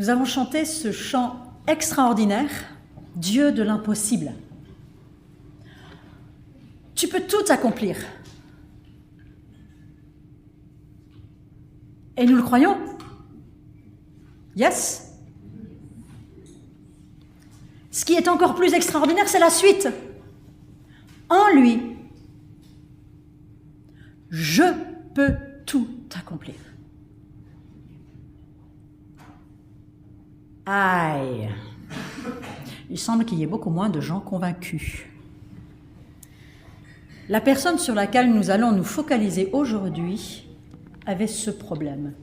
Nous avons chanté ce chant extraordinaire, Dieu de l'impossible. Tu peux tout accomplir. Et nous le croyons. Yes. Ce qui est encore plus extraordinaire, c'est la suite. En lui, je peux tout accomplir. Aïe. Il semble qu'il y ait beaucoup moins de gens convaincus. La personne sur laquelle nous allons nous focaliser aujourd'hui avait ce problème.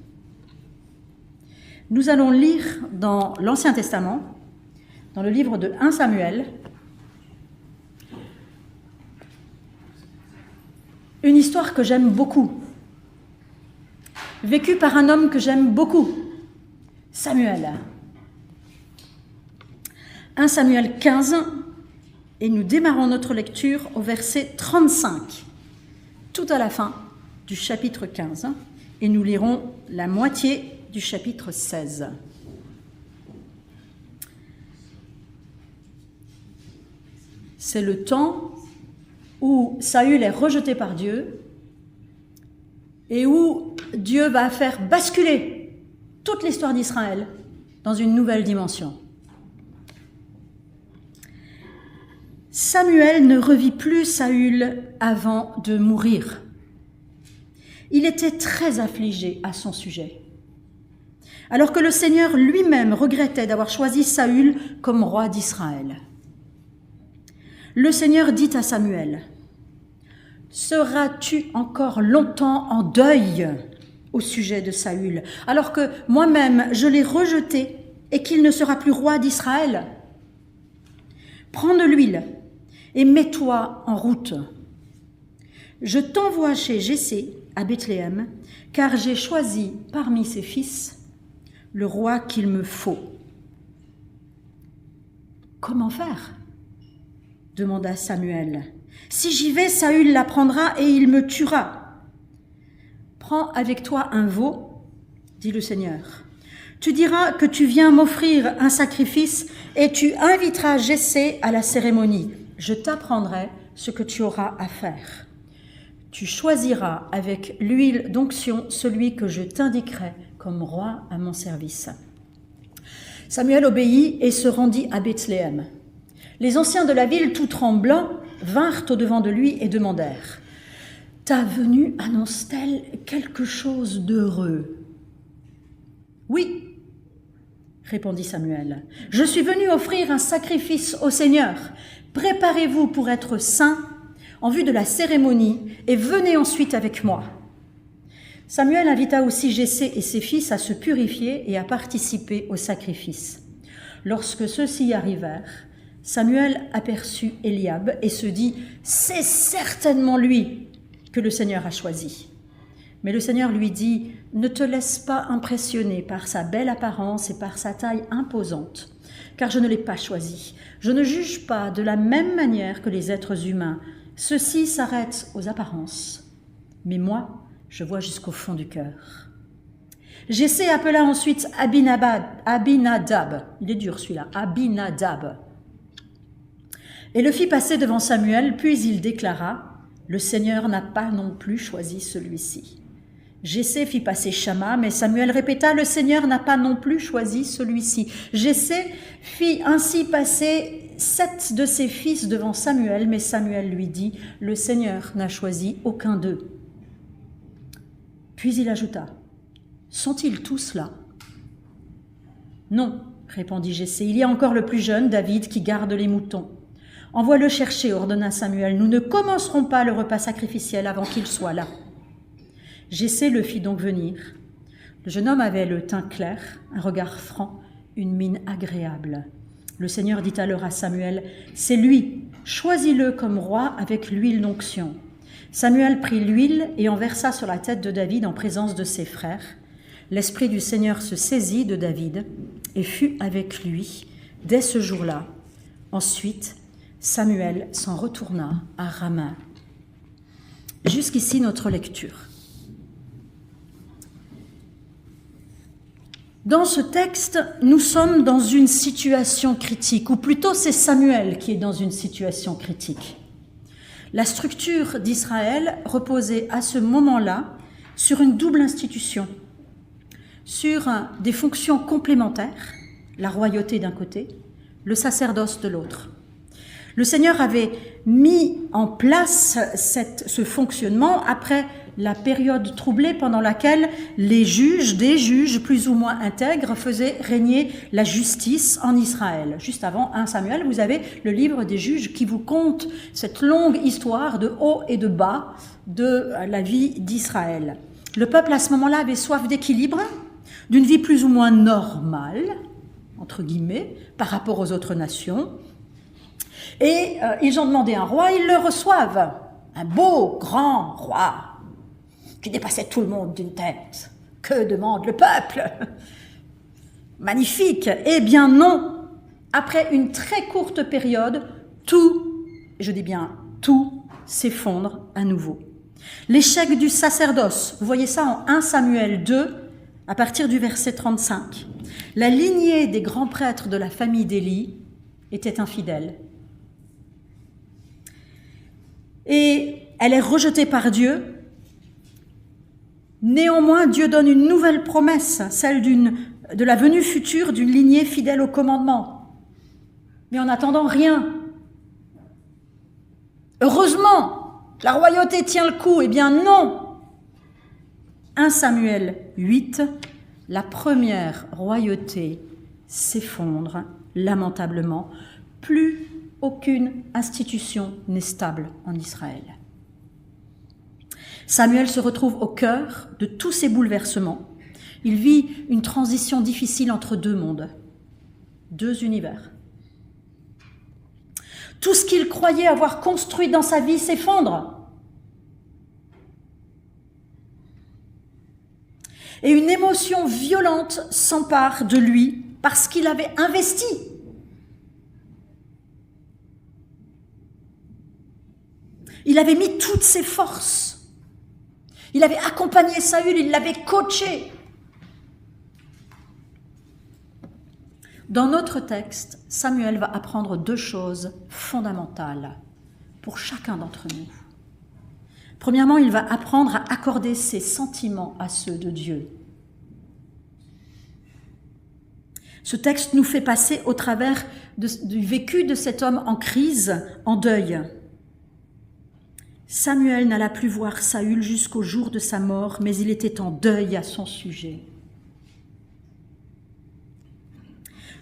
Nous allons lire dans l'Ancien Testament, dans le livre de 1 Samuel, une histoire que j'aime beaucoup, vécue par un homme que j'aime beaucoup, Samuel. 1 Samuel 15, et nous démarrons notre lecture au verset 35, tout à la fin du chapitre 15, et nous lirons la moitié du chapitre 16. C'est le temps où Saül est rejeté par Dieu et où Dieu va faire basculer toute l'histoire d'Israël dans une nouvelle dimension. Samuel ne revit plus Saül avant de mourir. Il était très affligé à son sujet, alors que le Seigneur lui-même regrettait d'avoir choisi Saül comme roi d'Israël. Le Seigneur dit à Samuel, « Seras-tu encore longtemps en deuil au sujet de Saül, alors que moi-même je l'ai rejeté et qu'il ne sera plus roi d'Israël ? Prends de l'huile et mets-toi en route. Je t'envoie chez Jessé à Bethléem, car j'ai choisi parmi ses fils le roi qu'il me faut. » « Comment faire ? Demanda Samuel. « Si j'y vais, Saül l'apprendra et il me tuera. »« Prends avec toi un veau, dit le Seigneur. Tu diras que tu viens m'offrir un sacrifice et tu inviteras Jessé à la cérémonie. Je t'apprendrai ce que tu auras à faire. Tu choisiras avec l'huile d'onction celui que je t'indiquerai comme roi à mon service. » Samuel obéit et se rendit à Bethléem. Les anciens de la ville, tout tremblants, vinrent au-devant de lui et demandèrent : « Ta venue annonce-t-elle quelque chose d'heureux ? » « Oui, répondit Samuel, « je suis venu offrir un sacrifice au Seigneur. Préparez-vous pour être saints en vue de la cérémonie et venez ensuite avec moi. » Samuel invita aussi Jessé et ses fils à se purifier et à participer au sacrifice. Lorsque ceux-ci arrivèrent, Samuel aperçut Eliab et se dit « C'est certainement lui que le Seigneur a choisi. » Mais le Seigneur lui dit « Ne te laisse pas impressionner par sa belle apparence et par sa taille imposante, car je ne l'ai pas choisi. Je ne juge pas de la même manière que les êtres humains. Ceux-ci s'arrêtent aux apparences, mais moi, je vois jusqu'au fond du cœur. » Jessé appela ensuite Abinadab, il est dur celui-là, Abinadab, et le fit passer devant Samuel, puis il déclara « Le Seigneur n'a pas non plus choisi celui-ci. » Jessé fit passer Shama, mais Samuel répéta « Le Seigneur n'a pas non plus choisi celui-ci. » Jessé fit ainsi passer 7 de ses fils devant Samuel, mais Samuel lui dit « Le Seigneur n'a choisi aucun d'eux. » Puis il ajouta « Sont-ils tous là ?»« Non, répondit Jessé, il y a encore le plus jeune, David, qui garde les moutons. » « Envoie-le chercher, ordonna Samuel. Nous ne commencerons pas le repas sacrificiel avant qu'il soit là. » Jessé le fit donc venir. Le jeune homme avait le teint clair, un regard franc, une mine agréable. Le Seigneur dit alors à Samuel, « C'est lui, choisis-le comme roi avec l'huile d'onction. » Samuel prit l'huile et en versa sur la tête de David en présence de ses frères. L'esprit du Seigneur se saisit de David et fut avec lui dès ce jour-là. Ensuite, Samuel s'en retourna à Rama. Jusqu'ici notre lecture. Dans ce texte, nous sommes dans une situation critique, ou plutôt c'est Samuel qui est dans une situation critique. La structure d'Israël reposait à ce moment-là sur une double institution, sur des fonctions complémentaires, la royauté d'un côté, le sacerdoce de l'autre. Le Seigneur avait mis en place ce fonctionnement après la période troublée pendant laquelle des juges plus ou moins intègres, faisaient régner la justice en Israël. Juste avant 1 Samuel, vous avez le livre des juges qui vous conte cette longue histoire de haut et de bas de la vie d'Israël. Le peuple à ce moment-là avait soif d'équilibre, d'une vie plus ou moins normale, entre guillemets, par rapport aux autres nations. Et ils ont demandé un roi, ils le reçoivent. Un beau, grand roi qui dépassait tout le monde d'une tête. Que demande le peuple? Magnifique. Eh bien non. Après une très courte période, tout, je dis bien tout, s'effondre à nouveau. L'échec du sacerdoce, vous voyez ça en 1 Samuel 2, à partir du verset 35. La lignée des grands prêtres de la famille d'Élie était infidèle. Et elle est rejetée par Dieu. Néanmoins, Dieu donne une nouvelle promesse, celle de la venue future d'une lignée fidèle au commandement. Mais en attendant, rien. Heureusement, la royauté tient le coup. Eh bien non. 1 Samuel 8, la première royauté s'effondre lamentablement. Plus aucune institution n'est stable en Israël. Samuel se retrouve au cœur de tous ces bouleversements. Il vit une transition difficile entre deux mondes, deux univers. Tout ce qu'il croyait avoir construit dans sa vie s'effondre. Et une émotion violente s'empare de lui parce qu'il avait investi. Il avait mis toutes ses forces. Il avait accompagné Saül, il l'avait coaché. Dans notre texte, Samuel va apprendre deux choses fondamentales pour chacun d'entre nous. Premièrement, il va apprendre à accorder ses sentiments à ceux de Dieu. Ce texte nous fait passer au travers du vécu de cet homme en crise, en deuil. Samuel n'alla plus voir Saül jusqu'au jour de sa mort, mais il était en deuil à son sujet.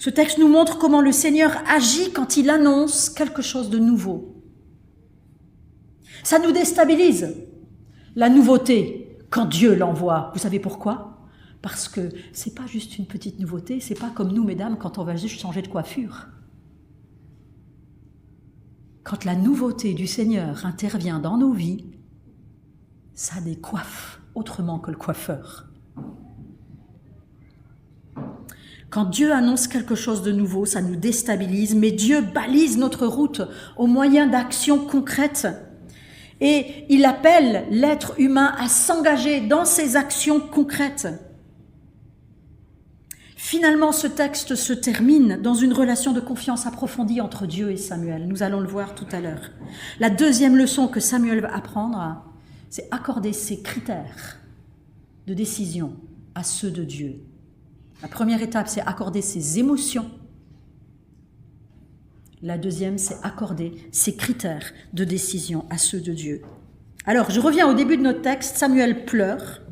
Ce texte nous montre comment le Seigneur agit quand il annonce quelque chose de nouveau. Ça nous déstabilise, la nouveauté, quand Dieu l'envoie. Vous savez pourquoi? Parce que c'est pas juste une petite nouveauté, c'est pas comme nous, mesdames, quand on va juste changer de coiffure. Quand la nouveauté du Seigneur intervient dans nos vies, ça décoiffe autrement que le coiffeur. Quand Dieu annonce quelque chose de nouveau, ça nous déstabilise, mais Dieu balise notre route au moyen d'actions concrètes. Et il appelle l'être humain à s'engager dans ces actions concrètes. Finalement, ce texte se termine dans une relation de confiance approfondie entre Dieu et Samuel. Nous allons le voir tout à l'heure. La deuxième leçon que Samuel va apprendre, c'est accorder ses critères de décision à ceux de Dieu. La première étape, c'est accorder ses émotions. La deuxième, c'est accorder ses critères de décision à ceux de Dieu. Alors, je reviens au début de notre texte. Samuel pleure.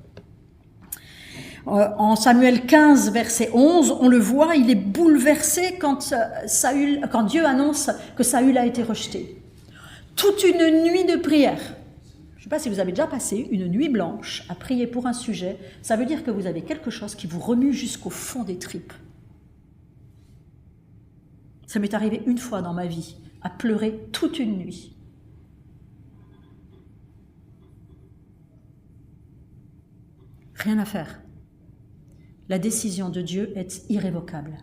En Samuel 15, verset 11, on le voit, il est bouleversé quand Dieu annonce que Saül a été rejeté. Toute une nuit de prière. Je ne sais pas si vous avez déjà passé une nuit blanche à prier pour un sujet. Ça veut dire que vous avez quelque chose qui vous remue jusqu'au fond des tripes. Ça m'est arrivé une fois dans ma vie, à pleurer toute une nuit. Rien à faire. La décision de Dieu est irrévocable.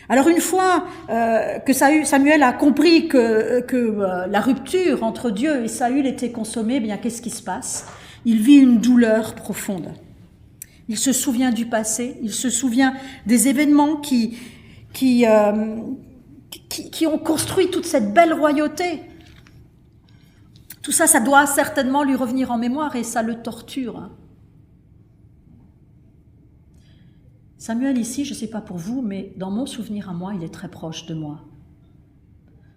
Alors une fois que Samuel a compris que la rupture entre Dieu et Saül était consommée, eh bien qu'est-ce qui se passe? Il vit une douleur profonde. Il se souvient du passé, il se souvient des événements qui ont construit toute cette belle royauté. Tout ça, ça doit certainement lui revenir en mémoire et ça le torture. Samuel ici, je ne sais pas pour vous, mais dans mon souvenir à moi, il est très proche de moi.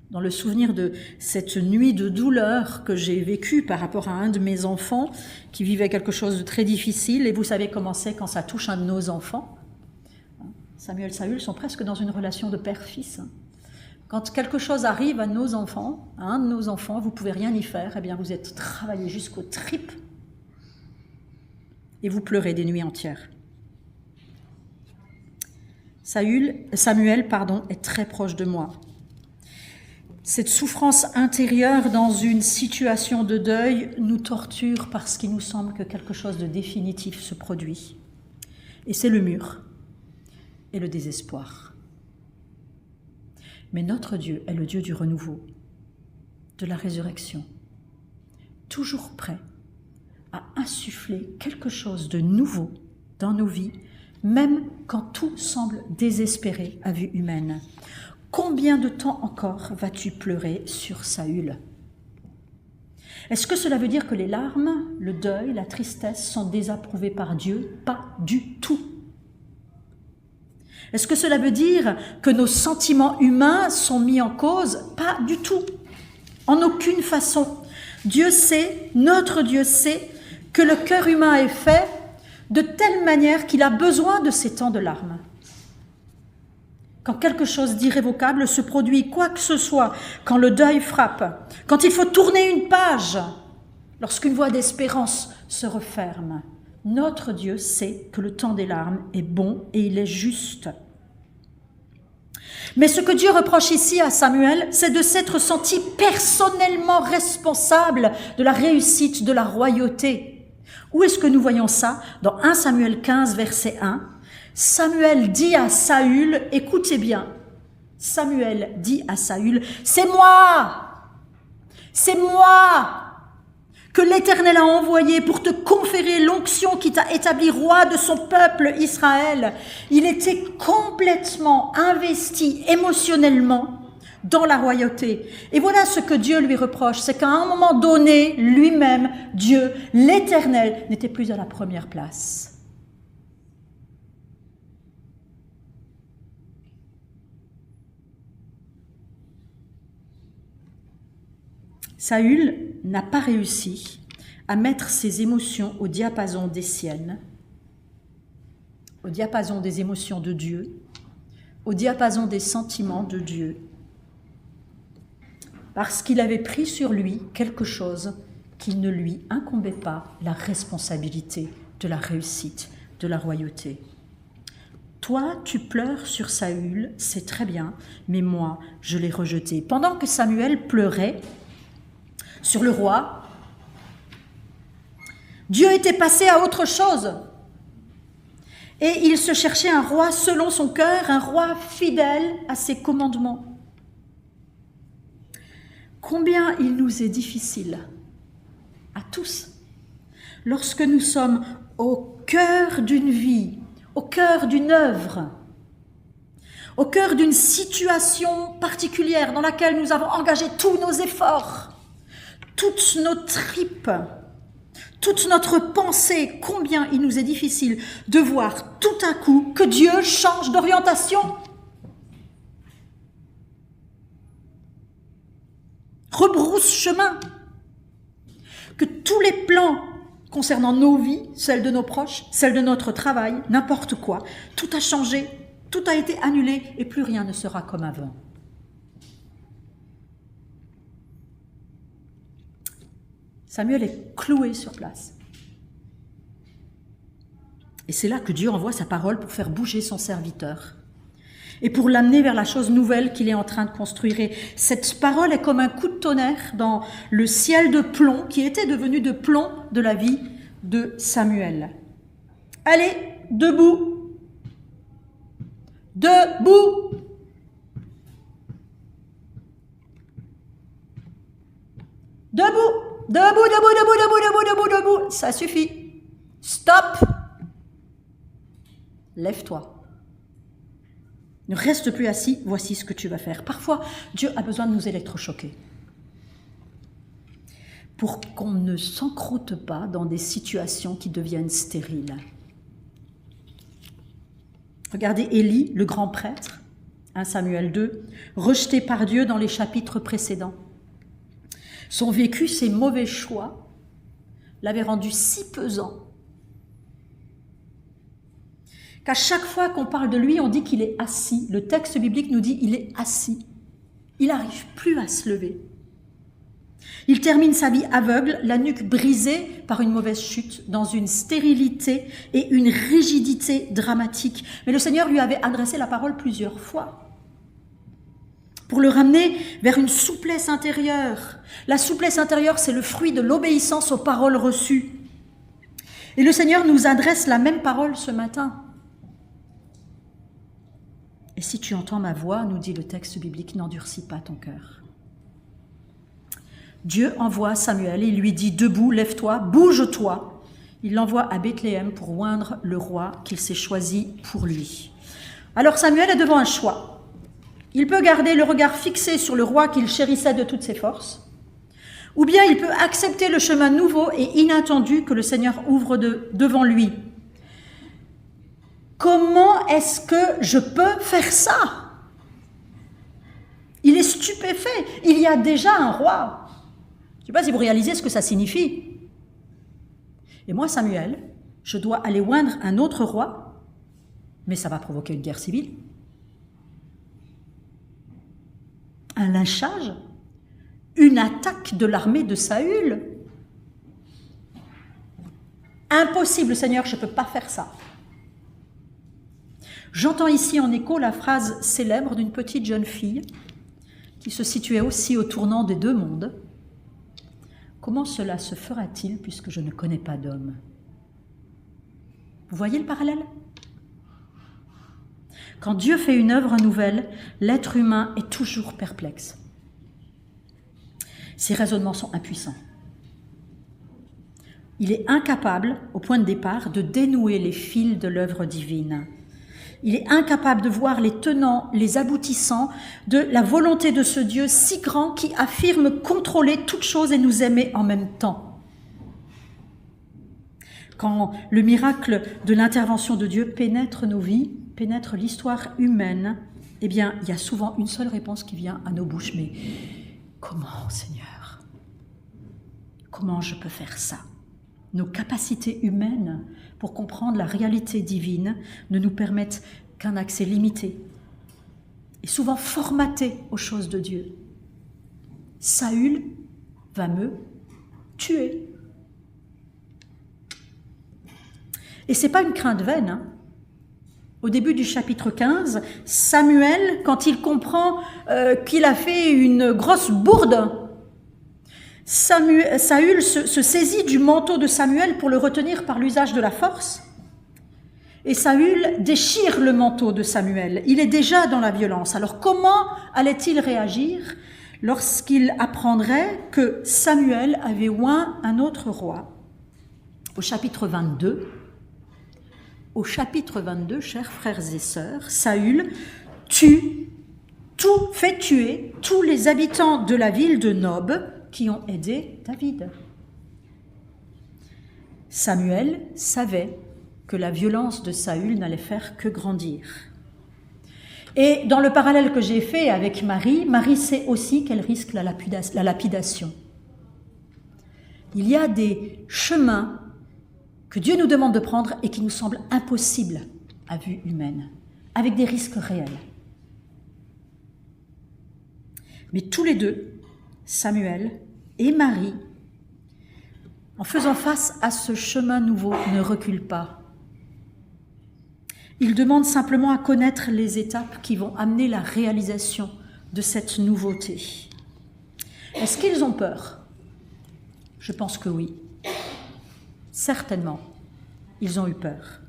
Dans le souvenir de cette nuit de douleur que j'ai vécue par rapport à un de mes enfants qui vivait quelque chose de très difficile, et vous savez comment c'est quand ça touche un de nos enfants. Samuel et Saül sont presque dans une relation de père-fils. Quand quelque chose arrive à nos enfants, à un de nos enfants, vous ne pouvez rien y faire, eh bien vous êtes travaillé jusqu'aux tripes et vous pleurez des nuits entières. Samuel, est très proche de moi. Cette souffrance intérieure dans une situation de deuil nous torture parce qu'il nous semble que quelque chose de définitif se produit. Et c'est le mur et le désespoir. Mais notre Dieu est le Dieu du renouveau, de la résurrection, toujours prêt à insuffler quelque chose de nouveau dans nos vies, même quand tout semble désespéré à vue humaine. Combien de temps encore vas-tu pleurer sur Saül? Est-ce que cela veut dire que les larmes, le deuil, la tristesse sont désapprouvés par Dieu? Pas du tout. Est-ce que cela veut dire que nos sentiments humains sont mis en cause? Pas du tout. En aucune façon. Dieu sait, notre Dieu sait, que le cœur humain est fait de telle manière qu'il a besoin de ces temps de larmes. Quand quelque chose d'irrévocable se produit, quoi que ce soit, quand le deuil frappe, quand il faut tourner une page, lorsqu'une voie d'espérance se referme, notre Dieu sait que le temps des larmes est bon et il est juste. Mais ce que Dieu reproche ici à Samuel, c'est de s'être senti personnellement responsable de la réussite de la royauté. Où est-ce que nous voyons ça? Dans 1 Samuel 15, verset 1. Samuel dit à Saül, écoutez bien, Samuel dit à Saül, c'est moi que l'Éternel a envoyé pour te conférer l'onction qui t'a établi roi de son peuple Israël. Il était complètement investi émotionnellement dans la royauté. Et voilà ce que Dieu lui reproche, c'est qu'à un moment donné, lui-même, Dieu, l'Éternel, n'était plus à la première place. Saül n'a pas réussi à mettre ses émotions au diapason des siennes, au diapason des émotions de Dieu, au diapason des sentiments de Dieu, parce qu'il avait pris sur lui quelque chose qui ne lui incombait pas, la responsabilité de la réussite de la royauté. Toi, tu pleures sur Saül, c'est très bien, mais moi, je l'ai rejeté. Pendant que Samuel pleurait sur le roi, Dieu était passé à autre chose. Et il se cherchait un roi selon son cœur, un roi fidèle à ses commandements. Combien il nous est difficile, à tous, lorsque nous sommes au cœur d'une vie, au cœur d'une œuvre, au cœur d'une situation particulière dans laquelle nous avons engagé tous nos efforts, toutes nos tripes, toute notre pensée, combien il nous est difficile de voir tout à coup que Dieu change d'orientation. Rebrousse chemin. Que tous les plans concernant nos vies, celles de nos proches, celles de notre travail, n'importe quoi, tout a changé, tout a été annulé et plus rien ne sera comme avant. Samuel est cloué sur place. Et c'est là que Dieu envoie sa parole pour faire bouger son serviteur et pour l'amener vers la chose nouvelle qu'il est en train de construire. Et cette parole est comme un coup de tonnerre dans le ciel de plomb qui était devenu de plomb de la vie de Samuel. Allez, debout. Debout. Debout. Debout. Ça suffit. Stop. lève-toi. Ne reste plus assis, voici ce que tu vas faire. Parfois, Dieu a besoin de nous électrochoquer pour qu'on ne s'encroute pas dans des situations qui deviennent stériles. Regardez Élie, le grand prêtre, 1 Samuel 2, rejeté par Dieu dans les chapitres précédents. Son vécu, ses mauvais choix, l'avaient rendu si pesant qu'à chaque fois qu'on parle de lui, on dit qu'il est assis. Le texte biblique nous dit qu'il est assis. Il n'arrive plus à se lever. Il termine sa vie aveugle, la nuque brisée par une mauvaise chute, dans une stérilité et une rigidité dramatique. Mais le Seigneur lui avait adressé la parole plusieurs fois pour le ramener vers une souplesse intérieure. La souplesse intérieure, c'est le fruit de l'obéissance aux paroles reçues. Et le Seigneur nous adresse la même parole ce matin. Et si tu entends ma voix, nous dit le texte biblique, n'endurcis pas ton cœur. Dieu envoie Samuel et lui dit « Debout, lève-toi, bouge-toi ». Il l'envoie à Bethléem pour oindre le roi qu'il s'est choisi pour lui. Alors Samuel est devant un choix. Il peut garder le regard fixé sur le roi qu'il chérissait de toutes ses forces, ou bien il peut accepter le chemin nouveau et inattendu que le Seigneur ouvre devant lui. Comment est-ce que je peux faire ça? Il est stupéfait. Il y a déjà un roi. Je ne sais pas si vous réalisez ce que ça signifie. Et moi, Samuel, je dois aller oindre un autre roi, mais ça va provoquer une guerre civile. Un lynchage, une attaque de l'armée de Saül. Impossible, Seigneur, je ne peux pas faire ça. J'entends ici en écho la phrase célèbre d'une petite jeune fille qui se situait aussi au tournant des deux mondes. Comment cela se fera-t-il puisque je ne connais pas d'homme? Vous voyez le parallèle? Quand Dieu fait une œuvre nouvelle, l'être humain est toujours perplexe. Ses raisonnements sont impuissants. Il est incapable, au point de départ, de dénouer les fils de l'œuvre divine. Il est incapable de voir les tenants, les aboutissants de la volonté de ce Dieu si grand qui affirme contrôler toutes choses et nous aimer en même temps. Quand le miracle de l'intervention de Dieu pénètre nos vies, pénètre l'histoire humaine, eh bien, il y a souvent une seule réponse qui vient à nos bouches. Mais comment, Seigneur? Comment je peux faire ça? Nos capacités humaines pour comprendre la réalité divine ne nous permettent qu'un accès limité et souvent formaté aux choses de Dieu. Saül va me tuer. Et ce n'est pas une crainte vaine. Hein. Au début du chapitre 15, Samuel, quand il comprend qu'il a fait une grosse bourde, Saül se saisit du manteau de Samuel pour le retenir par l'usage de la force. Et Saül déchire le manteau de Samuel. Il est déjà dans la violence. Alors comment allait-il réagir lorsqu'il apprendrait que Samuel avait oint un autre roi? Au chapitre 22, chers frères et sœurs, Saül fait tuer tous les habitants de la ville de Nob qui ont aidé David. Samuel savait que la violence de Saül n'allait faire que grandir. Et dans le parallèle que j'ai fait avec Marie, Marie sait aussi qu'elle risque la lapidation. Il y a des chemins que Dieu nous demande de prendre et qui nous semblent impossibles à vue humaine, avec des risques réels. Mais tous les deux, Samuel et Marie, en faisant face à ce chemin nouveau, ne reculent pas. Ils demandent simplement à connaître les étapes qui vont amener la réalisation de cette nouveauté. Est-ce qu'ils ont peur? Je pense que oui. Certainement, ils ont eu peur.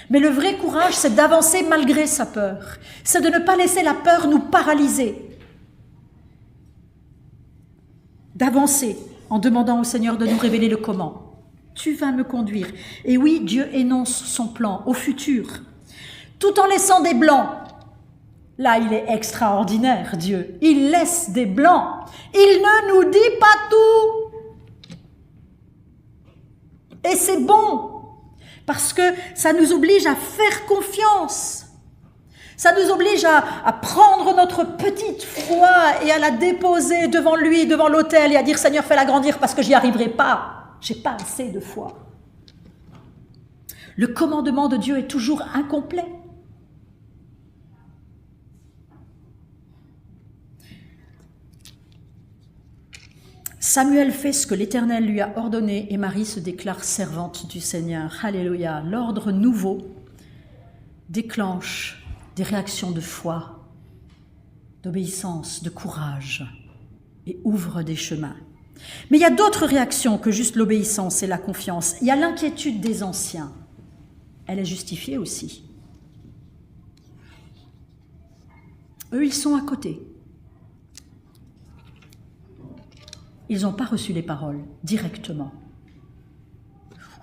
Mais le vrai courage, c'est d'avancer malgré sa peur. C'est de ne pas laisser la peur nous paralyser. D'avancer en demandant au Seigneur de nous révéler le comment. tu vas me conduire. Et oui, Dieu énonce son plan au futur, tout en laissant des blancs. Là, il est extraordinaire, Dieu. Il laisse des blancs. Il ne nous dit pas tout. Et c'est bon, parce que ça nous oblige à faire confiance. Ça nous oblige à prendre notre petite foi et à la déposer devant lui, devant l'autel, et à dire « Seigneur, fais-la grandir parce que j'y arriverai pas. J'ai pas assez de foi. » Le commandement de Dieu est toujours incomplet. Samuel fait ce que l'Éternel lui a ordonné et Marie se déclare servante du Seigneur. Alléluia. L'ordre nouveau déclenche des réactions de foi, d'obéissance, de courage et ouvre des chemins. Mais il y a d'autres réactions que juste l'obéissance et la confiance. Il y a l'inquiétude des anciens. Elle est justifiée aussi. Eux, ils sont à côté. Ils n'ont pas reçu les paroles directement.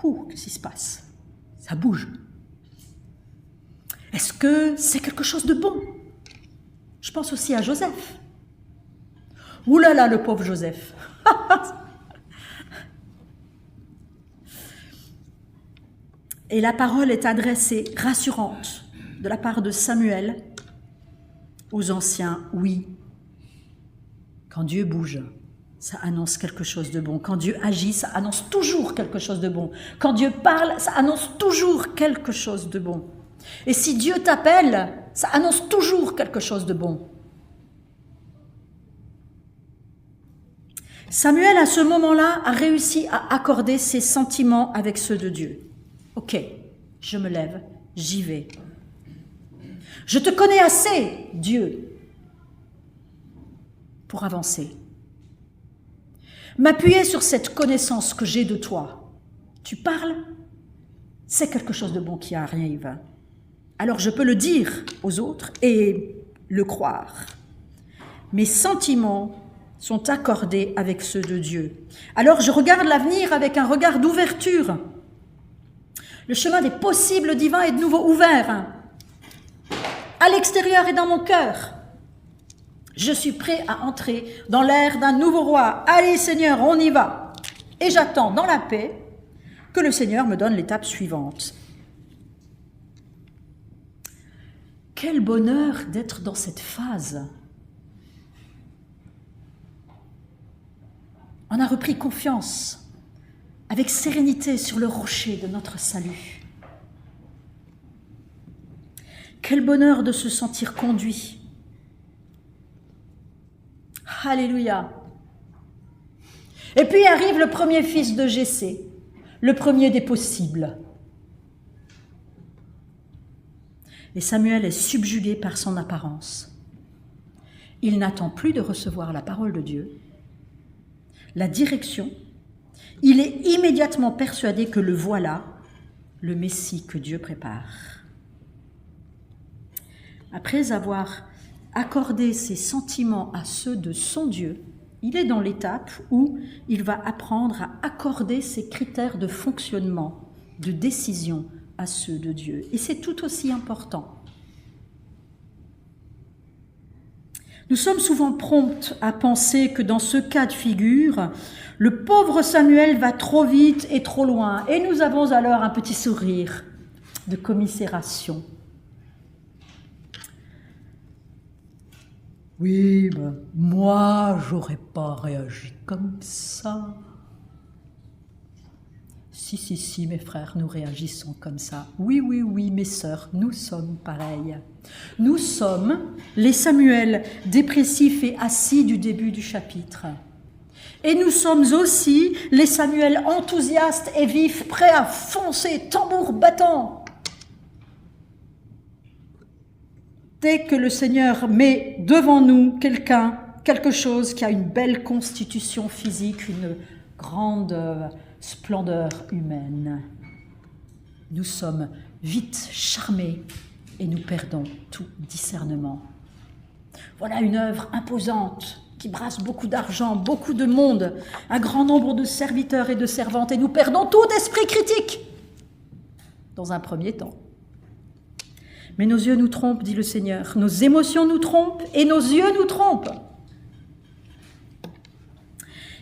Qu'est-ce qui se passe? Ça bouge. Est-ce que c'est quelque chose de bon? Je pense aussi à Joseph. Ouh là là, le pauvre Joseph. Et la parole est adressée, rassurante, de la part de Samuel aux anciens. Oui, quand Dieu bouge, ça annonce quelque chose de bon. Quand Dieu agit, ça annonce toujours quelque chose de bon. Quand Dieu parle, ça annonce toujours quelque chose de bon. Et si Dieu t'appelle, ça annonce toujours quelque chose de bon. Samuel, à ce moment-là, a réussi à accorder ses sentiments avec ceux de Dieu. Ok, je me lève, j'y vais. Je te connais assez, Dieu, pour avancer. M'appuyer sur cette connaissance que j'ai de toi. Tu parles, c'est quelque chose de bon qui arrive. Alors je peux le dire aux autres et le croire. Mes sentiments sont accordés avec ceux de Dieu. Alors je regarde l'avenir avec un regard d'ouverture. Le chemin des possibles divins est de nouveau ouvert. À l'extérieur et dans mon cœur. Je suis prêt à entrer dans l'ère d'un nouveau roi. Allez Seigneur, on y va. Et j'attends dans la paix que le Seigneur me donne l'étape suivante. Quel bonheur d'être dans cette phase. On a repris confiance avec sérénité sur le rocher de notre salut. Quel bonheur de se sentir conduit. Alléluia. Et puis arrive le premier fils de Jessé, le premier des possibles. Et Samuel est subjugué par son apparence. Il n'attend plus de recevoir la parole de Dieu, la direction. Il est immédiatement persuadé que le voilà, le Messie que Dieu prépare. Après avoir accordé ses sentiments à ceux de son Dieu, il est dans l'étape où il va apprendre à accorder ses critères de fonctionnement, de décision à ceux de Dieu. Et c'est tout aussi important. Nous sommes souvent prompts à penser que dans ce cas de figure, le pauvre Samuel va trop vite et trop loin. Et nous avons alors un petit sourire de commisération. Oui, ben, moi, j'aurais pas réagi comme ça. Si, mes frères, nous réagissons comme ça. Oui, mes sœurs, nous sommes pareils. Nous sommes les Samuel dépressifs et assis du début du chapitre. Et nous sommes aussi les Samuel enthousiastes et vifs, prêts à foncer, tambour battant. Dès que le Seigneur met devant nous quelque chose qui a une belle constitution physique, une grande splendeur humaine, nous sommes vite charmés et nous perdons tout discernement. Voilà une œuvre imposante qui brasse beaucoup d'argent, beaucoup de monde, un grand nombre de serviteurs et de servantes, et nous perdons tout esprit critique, dans un premier temps. Mais nos yeux nous trompent, dit le Seigneur, nos émotions nous trompent et nos yeux nous trompent.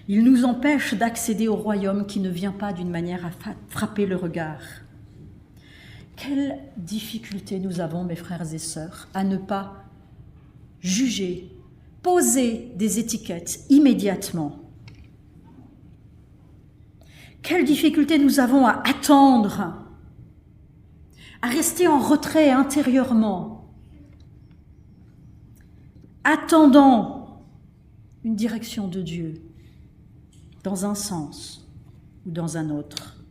Ils nous empêchent d'accéder au royaume qui ne vient pas d'une manière à frapper le regard. Quelle difficulté nous avons, mes frères et sœurs, à ne pas juger, poser des étiquettes immédiatement. Quelle difficulté nous avons à attendre, à rester en retrait intérieurement, attendant une direction de Dieu dans un sens ou dans un autre.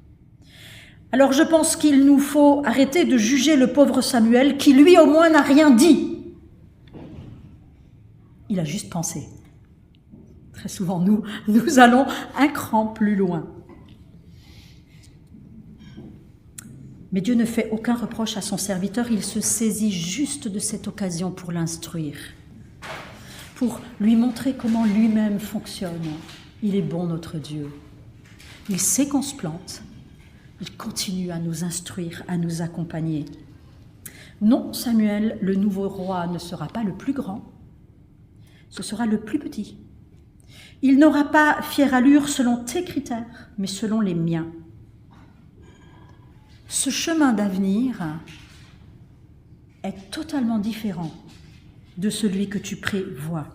Alors je pense qu'il nous faut arrêter de juger le pauvre Samuel qui, lui, au moins, n'a rien dit. Il a juste pensé. Très souvent, nous allons un cran plus loin. Mais Dieu ne fait aucun reproche à son serviteur, il se saisit juste de cette occasion pour l'instruire, pour lui montrer comment lui-même fonctionne. Il est bon, notre Dieu. Il sait qu'on se plante, il continue à nous instruire, à nous accompagner. Non, Samuel, le nouveau roi ne sera pas le plus grand, ce sera le plus petit. Il n'aura pas fière allure selon tes critères, mais selon les miens. Ce chemin d'avenir est totalement différent de celui que tu prévois.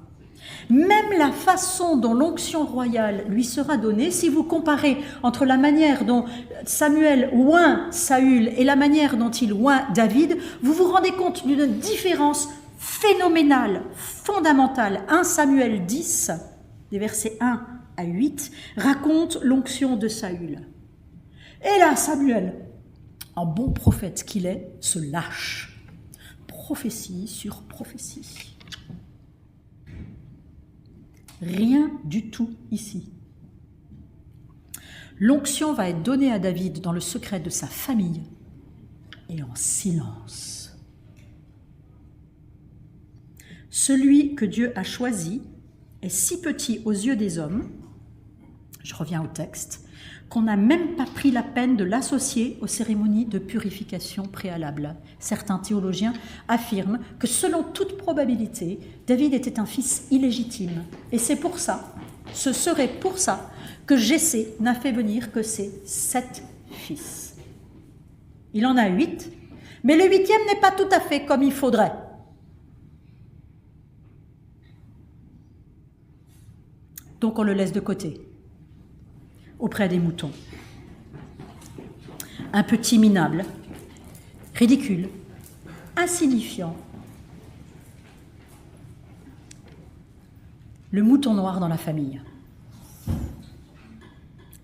Même la façon dont l'onction royale lui sera donnée, si vous comparez entre la manière dont Samuel oint Saül et la manière dont il oint David, vous vous rendez compte d'une différence phénoménale, fondamentale. 1 Samuel 10, des versets 1 à 8, raconte l'onction de Saül. Et là, Samuel, en bon prophète qu'il est, se lâche. Prophétie sur prophétie. Rien du tout ici. L'onction va être donnée à David dans le secret de sa famille et en silence. Celui que Dieu a choisi est si petit aux yeux des hommes, je reviens au texte, qu'on n'a même pas pris la peine de l'associer aux cérémonies de purification préalables. Certains théologiens affirment que selon toute probabilité, David était un fils illégitime. Et c'est pour ça, ce serait pour ça, que Jessé n'a fait venir que ses 7 fils. Il en a 8, mais le 8e n'est pas tout à fait comme il faudrait. Donc on le laisse de côté, auprès des moutons. Un petit minable, ridicule, insignifiant. Le mouton noir dans la famille.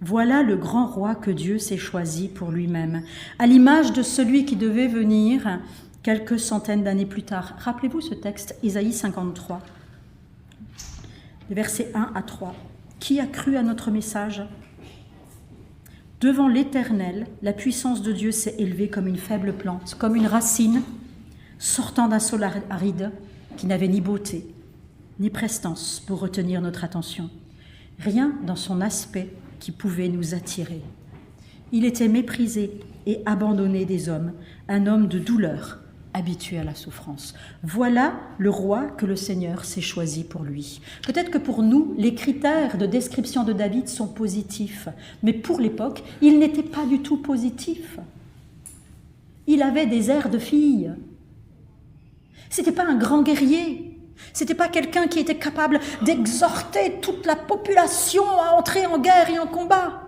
Voilà le grand roi que Dieu s'est choisi pour lui-même, à l'image de celui qui devait venir quelques centaines d'années plus tard. Rappelez-vous ce texte, Isaïe 53, les versets 1 à 3. Qui a cru à notre message ? Devant l'Éternel, la puissance de Dieu s'est élevée comme une faible plante, comme une racine sortant d'un sol aride qui n'avait ni beauté, ni prestance pour retenir notre attention. Rien dans son aspect qui pouvait nous attirer. Il était méprisé et abandonné des hommes, un homme de douleur, habitué à la souffrance. Voilà le roi que le Seigneur s'est choisi pour lui. Peut-être que pour nous, les critères de description de David sont positifs, mais pour l'époque, il n'était pas du tout positif. Il avait des airs de fille. C'était pas un grand guerrier. C'était pas quelqu'un qui était capable d'exhorter toute la population à entrer en guerre et en combat.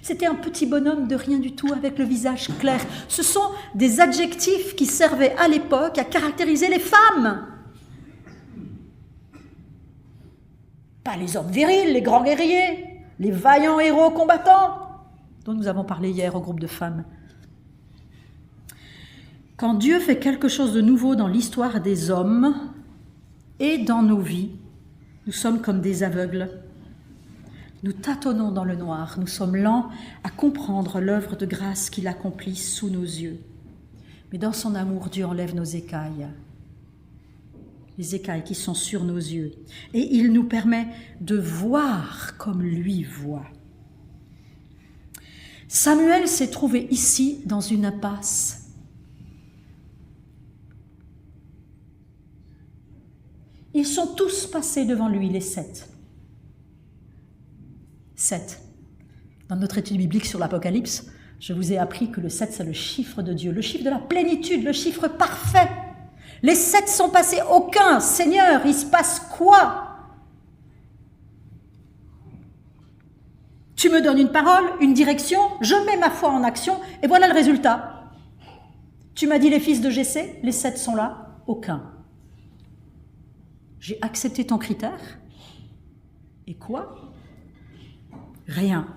C'était un petit bonhomme de rien du tout avec le visage clair. Ce sont des adjectifs qui servaient à l'époque à caractériser les femmes. Pas les hommes virils, les grands guerriers, les vaillants héros combattants, dont nous avons parlé hier au groupe de femmes. Quand Dieu fait quelque chose de nouveau dans l'histoire des hommes et dans nos vies, nous sommes comme des aveugles. Nous tâtonnons dans le noir, nous sommes lents à comprendre l'œuvre de grâce qu'il accomplit sous nos yeux. Mais dans son amour, Dieu enlève nos écailles. les écailles qui sont sur nos yeux. Et il nous permet de voir comme lui voit. Samuel s'est trouvé ici dans une impasse. Ils sont tous passés devant lui, les 7. 7. Dans notre étude biblique sur l'Apocalypse, je vous ai appris que le 7, c'est le chiffre de Dieu, le chiffre de la plénitude, le chiffre parfait. Les 7 sont passés, aucun. Seigneur, il se passe quoi? Tu me donnes une parole, une direction, je mets ma foi en action, et voilà le résultat. Tu m'as dit les fils de Jessé, les 7 sont là, aucun. J'ai accepté ton critère, et quoi? Rien.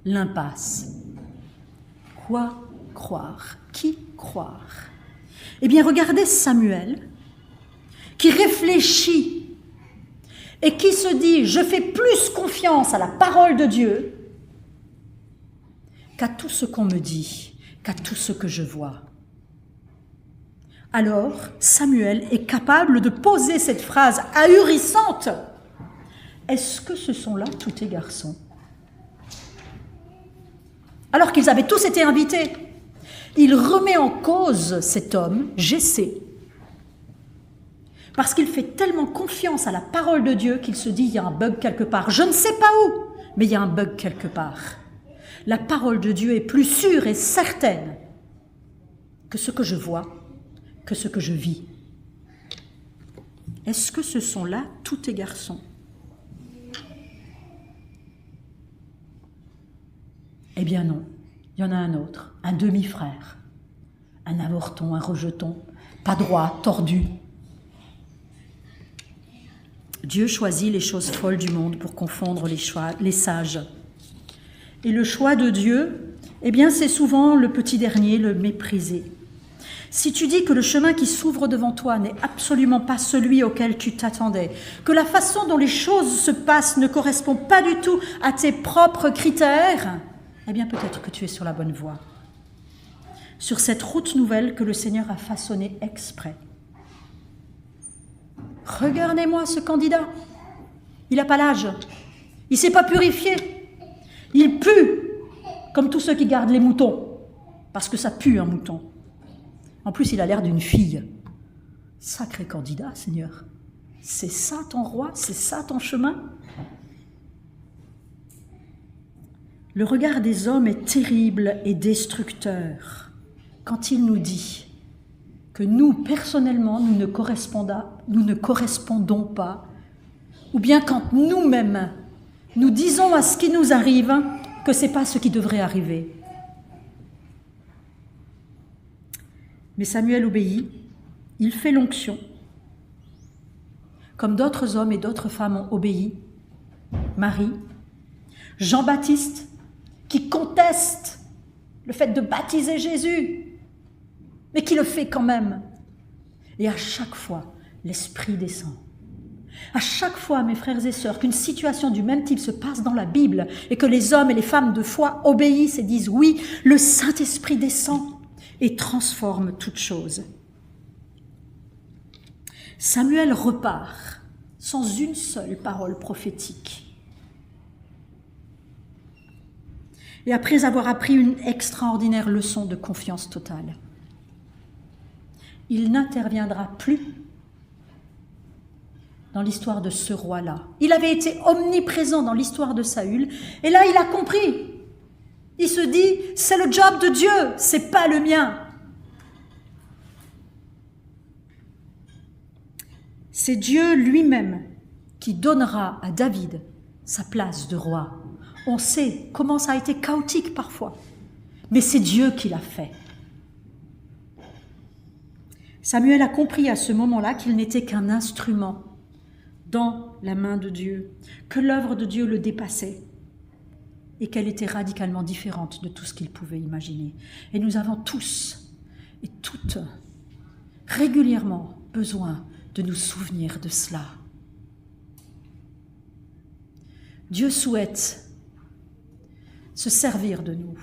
L'impasse. Quoi croire? Qui croire? Eh bien, regardez Samuel, qui réfléchit et qui se dit « Je fais plus confiance à la parole de Dieu qu'à tout ce qu'on me dit, qu'à tout ce que je vois. » Alors, Samuel est capable de poser cette phrase ahurissante. « Est-ce que ce sont là tous tes garçons ?» Alors qu'ils avaient tous été invités. Il remet en cause cet homme, Jessé, parce qu'il fait tellement confiance à la parole de Dieu qu'il se dit il y a un bug quelque part. Je ne sais pas où, mais il y a un bug quelque part. La parole de Dieu est plus sûre et certaine que ce que je vois, que ce que je vis. Est-ce que ce sont là tous tes garçons? Eh bien non, il y en a un autre, un demi-frère, un avorton, un rejeton, pas droit, tordu. Dieu choisit les choses folles du monde pour confondre les sages. Et le choix de Dieu, eh bien c'est souvent le petit dernier, le méprisé. Si tu dis que le chemin qui s'ouvre devant toi n'est absolument pas celui auquel tu t'attendais, que la façon dont les choses se passent ne correspond pas du tout à tes propres critères, eh bien peut-être que tu es sur la bonne voie. Sur cette route nouvelle que le Seigneur a façonnée exprès. Regardez-moi ce candidat. Il n'a pas l'âge. Il ne s'est pas purifié. Il pue, comme tous ceux qui gardent les moutons, parce que ça pue un mouton. En plus, il a l'air d'une fille. Sacré candidat, Seigneur. C'est ça ton roi? C'est ça ton chemin? Le regard des hommes est terrible et destructeur quand il nous dit que nous, personnellement, nous ne correspondons pas, ou bien quand nous-mêmes, nous disons à ce qui nous arrive que ce n'est pas ce qui devrait arriver. Mais Samuel obéit, il fait l'onction, comme d'autres hommes et d'autres femmes ont obéi. Marie, Jean-Baptiste, qui conteste le fait de baptiser Jésus, mais qui le fait quand même. Et à chaque fois, l'Esprit descend. À chaque fois, mes frères et sœurs, qu'une situation du même type se passe dans la Bible et que les hommes et les femmes de foi obéissent et disent oui, le Saint-Esprit descend et transforme toute chose. Samuel repart sans une seule parole prophétique. Et après avoir appris une extraordinaire leçon de confiance totale, il n'interviendra plus dans l'histoire de ce roi-là. Il avait été omniprésent dans l'histoire de Saül, et là il a compris. Il se dit, c'est le job de Dieu, c'est pas le mien. C'est Dieu lui-même qui donnera à David sa place de roi. On sait comment ça a été chaotique parfois, mais c'est Dieu qui l'a fait. Samuel a compris à ce moment-là qu'il n'était qu'un instrument dans la main de Dieu, que l'œuvre de Dieu le dépassait et qu'elle était radicalement différente de tout ce qu'il pouvait imaginer. Et nous avons tous et toutes régulièrement besoin de nous souvenir de cela. Dieu souhaite se servir de nous.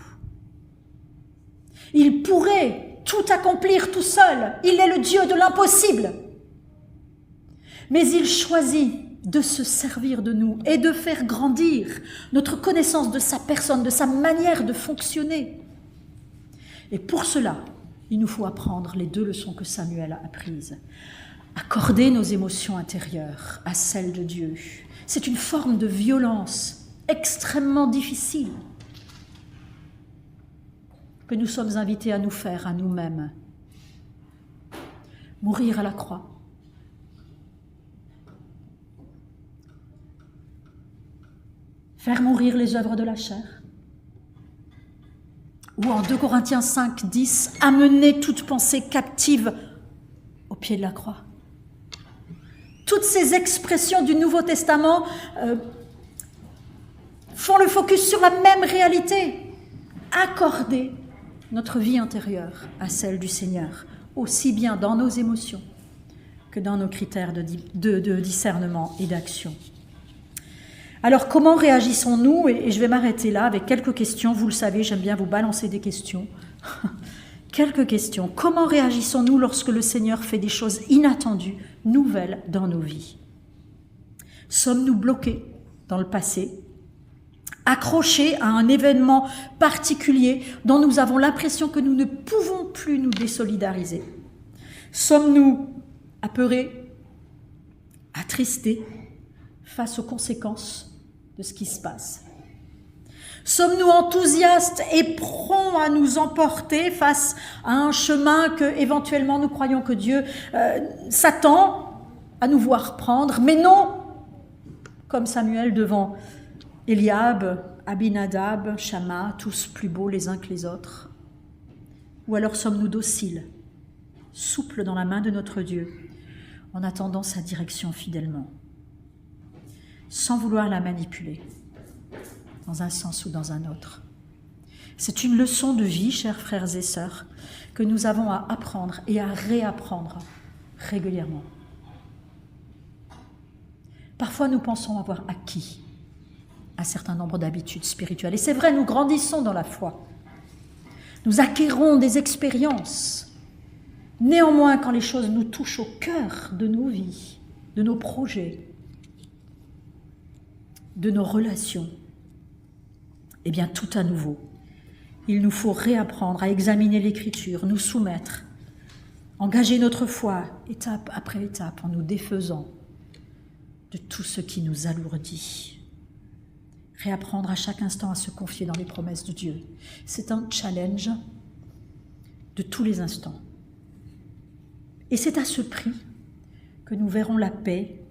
Il pourrait tout accomplir tout seul. Il est le Dieu de l'impossible. Mais il choisit de se servir de nous et de faire grandir notre connaissance de sa personne, de sa manière de fonctionner. Et pour cela, il nous faut apprendre les 2 leçons que Samuel a apprises. Accorder nos émotions intérieures à celles de Dieu. C'est une forme de violence extrêmement difficile que nous sommes invités à nous faire à nous-mêmes. Mourir à la croix. Faire mourir les œuvres de la chair. Ou en 2 Corinthiens 5, 10, amener toute pensée captive au pied de la croix. Toutes ces expressions du Nouveau Testament font le focus sur la même réalité. Accorder notre vie intérieure à celle du Seigneur, aussi bien dans nos émotions que dans nos critères de discernement et d'action. Alors, comment réagissons-nous ? Et je vais m'arrêter là avec quelques questions. Vous le savez, j'aime bien vous balancer des questions. Quelques questions. Comment réagissons-nous lorsque le Seigneur fait des choses inattendues, nouvelles dans nos vies ? Sommes-nous bloqués dans le passé, accrochés à un événement particulier dont nous avons l'impression que nous ne pouvons plus nous désolidariser ? Sommes-nous apeurés, attristés face aux conséquences de ce qui se passe ? Sommes-nous enthousiastes et prompts à nous emporter face à un chemin que, éventuellement, nous croyons que Dieu s'attend à nous voir prendre, mais non, comme Samuel devant Eliab, Abinadab, Shama, tous plus beaux les uns que les autres? Ou alors sommes-nous dociles, souples dans la main de notre Dieu, en attendant sa direction fidèlement, sans vouloir la manipuler, dans un sens ou dans un autre? C'est une leçon de vie, chers frères et sœurs, que nous avons à apprendre et à réapprendre régulièrement. Parfois, nous pensons avoir acquis un certain nombre d'habitudes spirituelles. Et c'est vrai, nous grandissons dans la foi. Nous acquérons des expériences. Néanmoins, quand les choses nous touchent au cœur de nos vies, de nos projets, de nos relations, eh bien, tout à nouveau, il nous faut réapprendre à examiner l'Écriture, nous soumettre, engager notre foi, étape après étape, en nous défaisant de tout ce qui nous alourdit. Réapprendre à chaque instant à se confier dans les promesses de Dieu. C'est un challenge de tous les instants. Et c'est à ce prix que nous verrons la paix,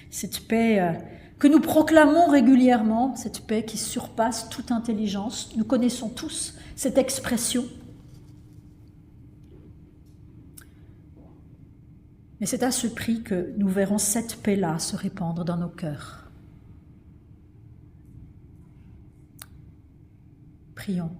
cette paix que nous proclamons régulièrement, cette paix qui surpasse toute intelligence. Nous connaissons tous cette expression. Mais c'est à ce prix que nous verrons cette paix-là se répandre dans nos cœurs. Prions.